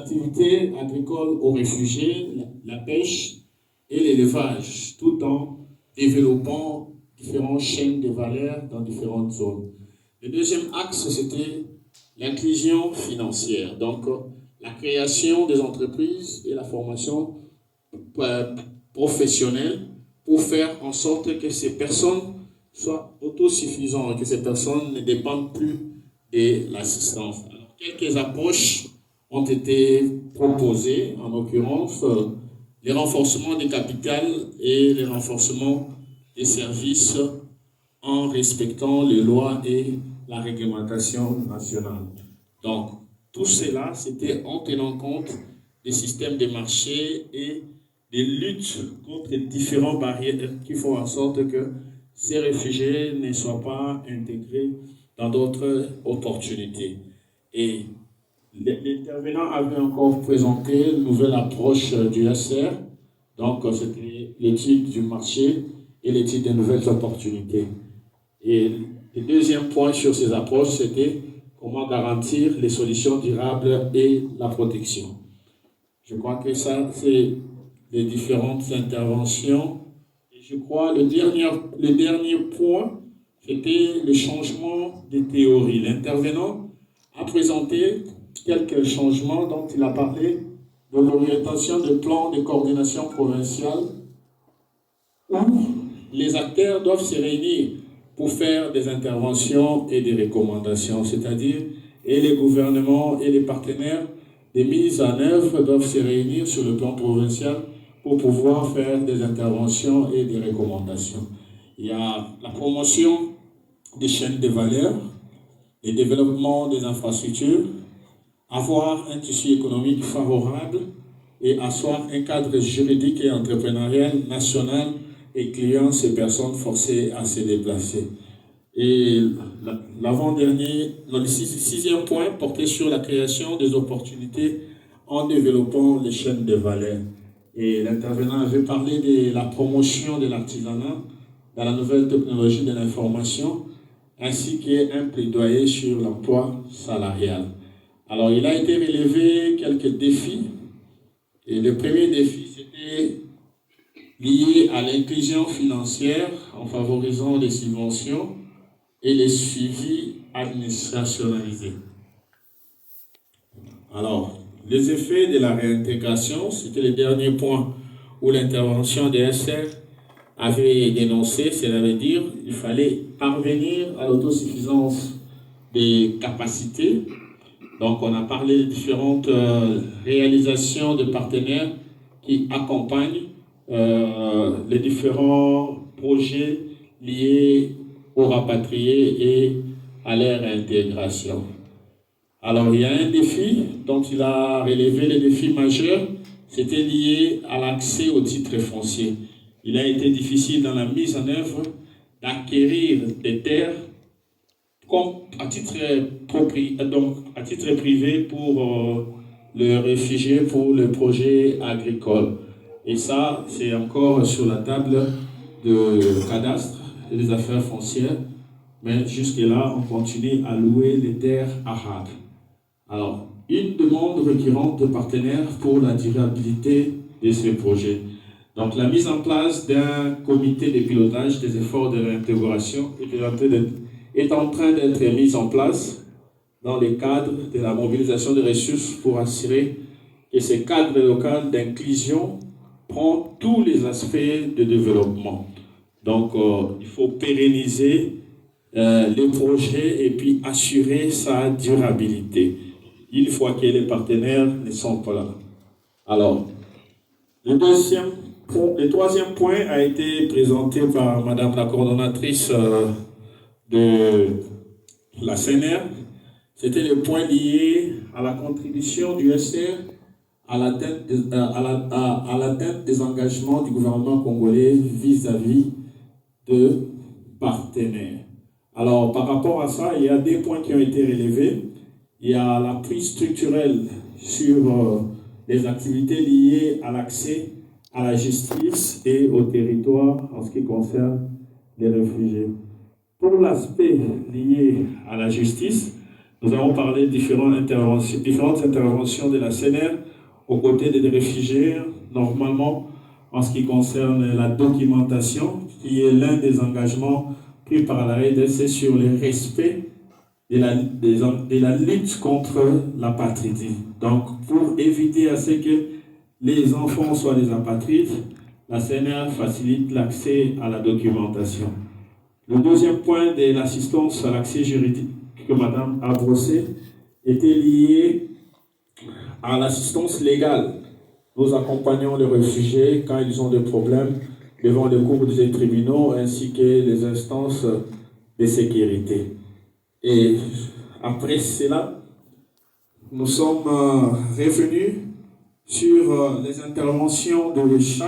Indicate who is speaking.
Speaker 1: activités agricoles aux réfugiés, la pêche et l'élevage, tout en développant différentes chaînes de valeur dans différentes zones. Le deuxième axe, c'était l'inclusion financière, donc la création des entreprises et la formation professionnelle pour faire en sorte que ces personnes soient autosuffisantes, que ces personnes ne dépendent plus de l'assistance. Alors, quelques approches ont été proposées, en l'occurrence les renforcements des capitales et les renforcements des services en respectant les lois et la réglementation nationale. Donc, tout cela, c'était en tenant compte des systèmes de marché et des luttes contre les différentes barrières qui font en sorte que ces réfugiés ne soient pas intégrés dans d'autres opportunités. Et l'intervenant avait encore présenté une nouvelle approche du SR, donc c'était l'étude du marché et l'étude des nouvelles opportunités. Et le deuxième point sur ces approches, c'était comment garantir les solutions durables et la protection. Je crois que ça, c'est les différentes interventions. Et je crois le dernier point, c'était le changement des théories. L'intervenant a présenté quelques changements dont il a parlé de l'orientation de plans de coordination provinciale où les acteurs doivent se réunir pour faire des interventions et des recommandations, c'est-à-dire et les gouvernements et les partenaires des mises en œuvre doivent se réunir sur le plan provincial pour pouvoir faire des interventions et des recommandations. Il y a la promotion des chaînes de valeur, le développement des infrastructures, avoir un tissu économique favorable et asseoir un cadre juridique et entrepreneurial national incluant ces personnes forcées à se déplacer. Et l'avant-dernier, le sixième point portait sur la création des opportunités en développant les chaînes de valeur. Et l'intervenant avait parlé de la promotion de l'artisanat dans la nouvelle technologie de l'information, ainsi qu'un plaidoyer sur l'emploi salarial. Alors, il a été relevé quelques défis. Et le premier défi, c'était lié à l'inclusion financière en favorisant les subventions et les suivis administrationnalisés. Alors, les effets de la réintégration, c'était le dernier point où l'intervention des SR avait dénoncé, c'est-à-dire qu'il fallait parvenir à l'autosuffisance des capacités. Donc, on a parlé de différentes réalisations de partenaires qui accompagnent les différents projets liés aux rapatriés et à leur intégration. Alors, il y a un défi dont il a relevé le défi majeur, c'était lié à l'accès aux titres fonciers. Il a été difficile dans la mise en œuvre d'acquérir des terres comme à titre privé pour le réfugié, pour le projet agricole. Et ça, c'est encore sur la table de cadastre et des affaires foncières. Mais jusque-là, on continue à louer les terres arabes. Alors, une demande récurrente de partenaires pour la durabilité de ces projets. Donc, la mise en place d'un comité de pilotage des efforts de réintégration est en train d'être mise en place dans le cadre de la mobilisation des ressources pour assurer que ce cadre local d'inclusion prend tous les aspects de développement. Donc, il faut pérenniser les projets et puis assurer sa durabilité. Une fois que les partenaires ne sont pas là. Alors, le troisième point a été présenté par Madame la coordonnatrice de la CNR. C'était le point lié à la contribution du SR à l'atteinte des engagements du gouvernement congolais vis-à-vis de partenaires. Alors, par rapport à ça, il y a des points qui ont été relevés. Il y a l'appui structurel sur les activités liées à l'accès à la justice et au territoire en ce qui concerne les réfugiés. Pour l'aspect lié à la justice, Nous avons parlé de différentes interventions de la CNR aux côtés des réfugiés, normalement en ce qui concerne la documentation, qui est l'un des engagements pris par la RDC sur le respect de la lutte contre l'apatridie. Donc, pour éviter à ce que les enfants soient des apatrides, la CNR facilite l'accès à la documentation. Le deuxième point de l'assistance à l'accès juridique que Madame a brossé était lié à l'assistance légale. Nous accompagnons les réfugiés quand ils ont des problèmes devant les cours des tribunaux ainsi que les instances de sécurité. Et après cela, nous sommes revenus sur les interventions de chaque